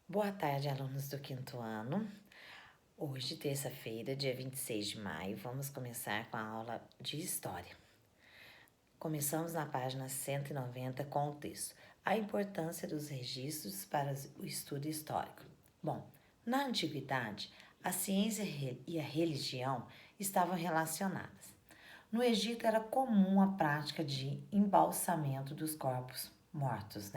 Boa tarde, alunos do quinto ano. Hoje, terça-feira, dia 26 de maio, vamos começar com a aula de História. Começamos na página 190 com o texto A importância dos registros para o estudo histórico. Bom, na antiguidade, a ciência e a religião estavam relacionadas. No Egito era comum a prática de embalsamento dos corpos mortos,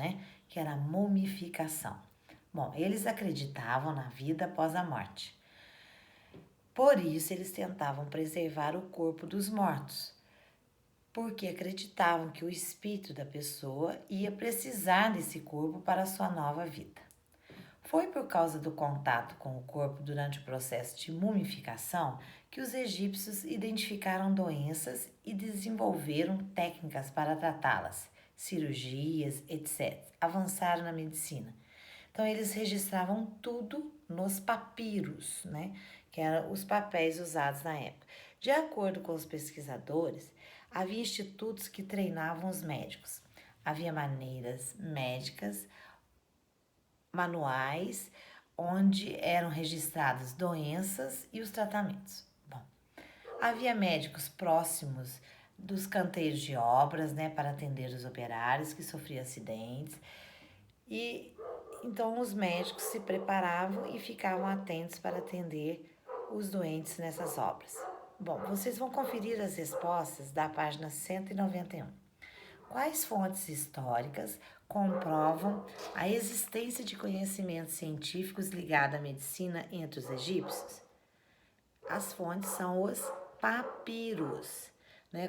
que era a mumificação. Bom, eles acreditavam na vida após a morte. Por isso, eles tentavam preservar o corpo dos mortos, porque acreditavam que o espírito da pessoa ia precisar desse corpo para a sua nova vida. Foi por causa do contato com o corpo durante o processo de mumificação que os egípcios identificaram doenças e desenvolveram técnicas para tratá-las, cirurgias, etc. Avançaram na medicina. Então, eles registravam tudo nos papiros, que eram os papéis usados na época. De acordo com os pesquisadores, havia institutos que treinavam os médicos. Havia maneiras médicas, manuais, onde eram registradas doenças e os tratamentos. Bom, havia médicos próximos dos canteiros de obras, para atender os operários que sofriam acidentes. E então os médicos se preparavam e ficavam atentos para atender os doentes nessas obras. Bom, vocês vão conferir as respostas da página 191. Quais fontes históricas comprovam a existência de conhecimentos científicos ligados à medicina entre os egípcios? As fontes são os papiros,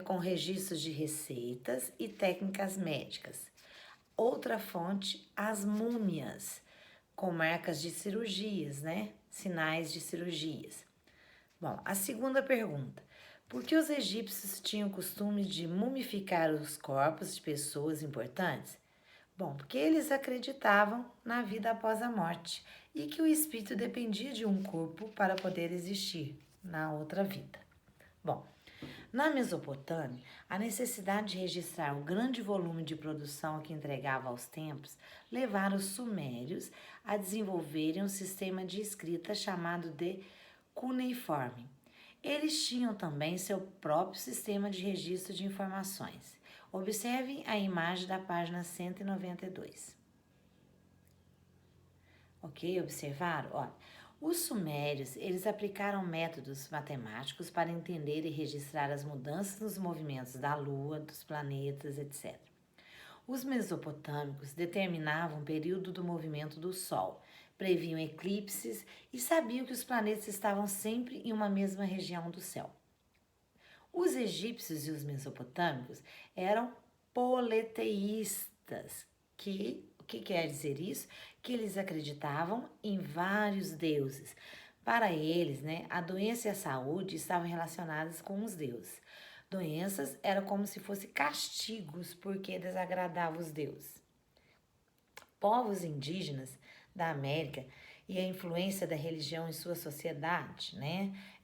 com registros de receitas e técnicas médicas. Outra fonte, as múmias, com marcas de cirurgias, sinais de cirurgias. Bom, a segunda pergunta. Por que os egípcios tinham o costume de mumificar os corpos de pessoas importantes? Bom, porque eles acreditavam na vida após a morte e que o espírito dependia de um corpo para poder existir na outra vida. Bom, na Mesopotâmia, a necessidade de registrar o grande volume de produção que entregava aos templos levaram os sumérios a desenvolverem um sistema de escrita chamado de cuneiforme. Eles tinham também seu próprio sistema de registro de informações. Observem a imagem da página 192. Ok? Observaram? Olha, os sumérios, eles aplicaram métodos matemáticos para entender e registrar as mudanças nos movimentos da Lua, dos planetas, etc. Os mesopotâmicos determinavam o período do movimento do Sol, previam eclipses e sabiam que os planetas estavam sempre em uma mesma região do céu. Os egípcios e os mesopotâmicos eram politeístas, o que quer dizer isso? Que eles acreditavam em vários deuses. Para eles, a doença e a saúde estavam relacionadas com os deuses. Doenças eram como se fossem castigos porque desagradavam os deuses. Povos indígenas da América e a influência da religião em sua sociedade,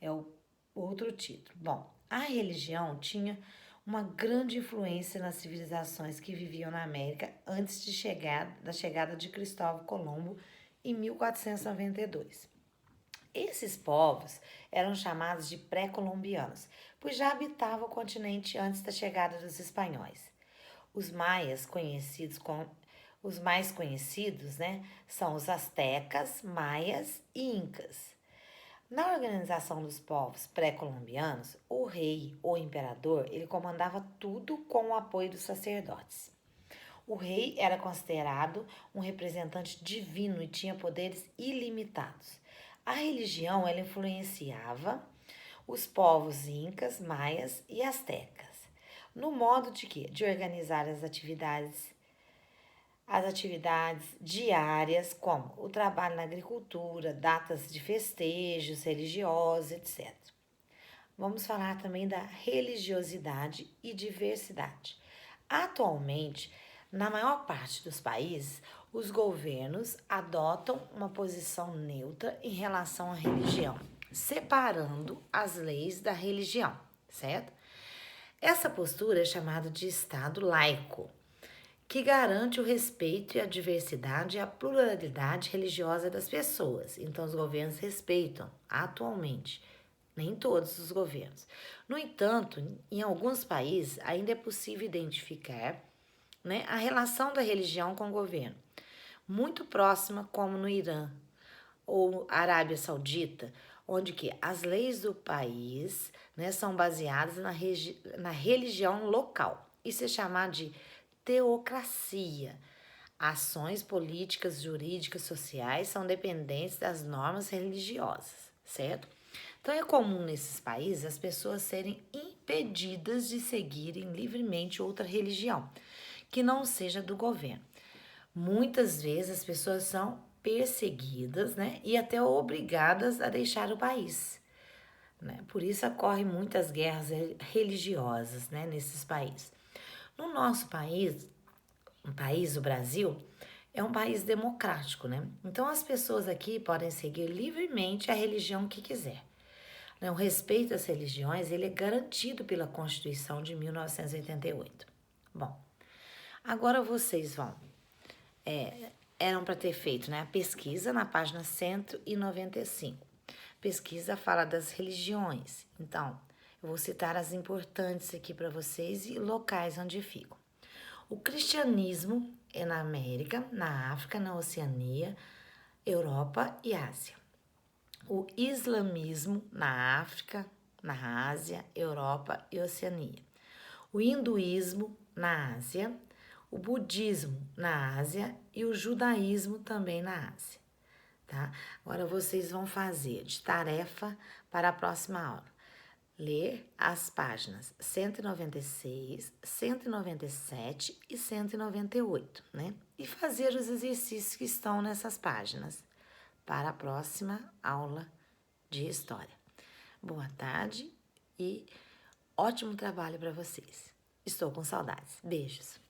é o outro título. Bom, a religião tinha uma grande influência nas civilizações que viviam na América antes da chegada de Cristóvão Colombo em 1492. Esses povos eram chamados de pré-colombianos, pois já habitavam o continente antes da chegada dos espanhóis. Os maias, os mais conhecidos, são os astecas, maias e incas. Na organização dos povos pré-colombianos, o rei ou imperador, ele comandava tudo com o apoio dos sacerdotes. O rei era considerado um representante divino e tinha poderes ilimitados. A religião, ela influenciava os povos incas, maias e astecas. No modo de quê? De organizar as atividades diárias, como o trabalho na agricultura, datas de festejos religiosos, etc. Vamos falar também da religiosidade e diversidade. Atualmente, na maior parte dos países, os governos adotam uma posição neutra em relação à religião, separando as leis da religião, certo? Essa postura é chamada de Estado laico, que garante o respeito e a diversidade e a pluralidade religiosa das pessoas. Então, os governos respeitam atualmente, nem todos os governos. No entanto, em alguns países ainda é possível identificar, né, a relação da religião com o governo, muito próxima, como no Irã ou Arábia Saudita, onde que as leis do país, né, são baseadas na religião local. Isso é chamado de teocracia. Ações políticas, jurídicas, sociais são dependentes das normas religiosas, certo? Então é comum nesses países as pessoas serem impedidas de seguirem livremente outra religião que não seja do governo. Muitas vezes as pessoas são perseguidas, né, e até obrigadas a deixar o país, né? Por isso ocorrem muitas guerras religiosas, né, nesses países. No nosso país, o Brasil, é um país democrático, né? Então as pessoas aqui podem seguir livremente a religião que quiser. Né? O respeito às religiões, ele é garantido pela Constituição de 1988. Bom, agora vocês vão eram para ter feito, né, a pesquisa na página 195. Pesquisa fala das religiões. Então, eu vou citar as importantes aqui para vocês e locais onde ficam. O cristianismo é na América, na África, na Oceania, Europa e Ásia. O islamismo na África, na Ásia, Europa e Oceania. O hinduísmo na Ásia, o budismo na Ásia e o judaísmo também na Ásia, tá? Agora vocês vão fazer de tarefa para a próxima aula. Ler as páginas 196, 197 e 198, né? E fazer os exercícios que estão nessas páginas para a próxima aula de história. Boa tarde e ótimo trabalho para vocês. Estou com saudades. Beijos.